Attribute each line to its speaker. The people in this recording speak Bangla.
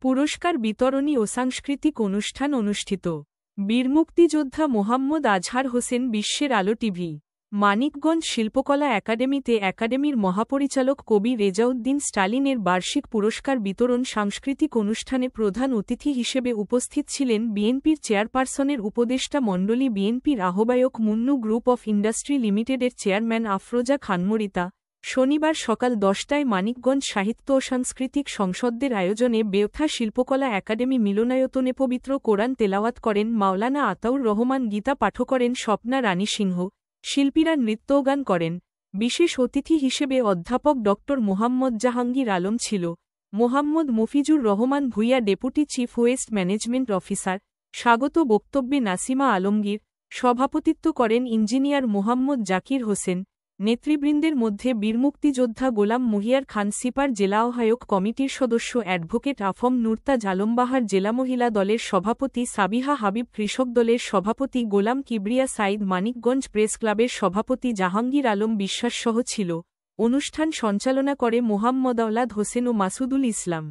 Speaker 1: পুরস্কার বিতরণী ও সাংস্কৃতিক অনুষ্ঠান অনুষ্ঠিত। বীর মুক্তিযোদ্ধা মোহাম্মদ আজহার হোসেন বিশ্বের আলো টিভি। মানিকগঞ্জ শিল্পকলা একাডেমিতে একাডেমির মহাপরিচালক কবি রেজাউদ্দিন স্টালিনের বার্ষিক পুরস্কার বিতরণ সাংস্কৃতিক অনুষ্ঠানে প্রধান অতিথি হিসেবে উপস্থিত ছিলেন বিএনপির চেয়ারপারসনের উপদেষ্টা মণ্ডলী, বিএনপির আহ্বায়ক, মুন্নু গ্রুপ অফ ইন্ডাস্ট্রি লিমিটেডের চেয়ারম্যান আফরোজা খানমরিতা। শনিবার সকাল 10টায় মানিকগঞ্জ সাহিত্য ও সাংস্কৃতিক সংসদের আয়োজনে বেওথা শিল্পকলা একাডেমি মিলনায়তনে পবিত্র কোরআন তেলাওয়াত করেন মাওলানা আতাউর রহমান, গীতা পাঠ করেন স্বপ্না রানী সিংহ, শিল্পীরা নৃত্যগান করেন। বিশেষ অতিথি হিসেবে অধ্যাপক ড মোহাম্মদ জাহাঙ্গীর আলম ছিল। Mohammad Mafizur Rahman Bhuiyan, deputy chief waste management officer. স্বাগত বক্তব্যে নাসিমা আলমগীর। সভাপতিত্ব করেন ইঞ্জিনিয়ার মোহাম্মদ জাকির হোসেন। নেতৃবৃন্দের মধ্যে বীর মুক্তিযোদ্ধা গোলাম মুহিয়ার খান সিপার, জেলা আহ্বায়ক কমিটির সদস্য অ্যাডভোকেট আফম নুরতাজ আলমবাহার, জেলা মহিলা দলের সভাপতি সাবিহা হাবিব, কৃষক দলের সভাপতি গোলাম কিবরিয়া সাইদ, মানিকগঞ্জ প্রেস ক্লাবের সভাপতি জাহাঙ্গীর আলম বিশ্বাস সহ ছিল। অনুষ্ঠান সঞ্চালনা করে মোহাম্মদ আওলাদ হোসেন ও মাসুদুল ইসলাম।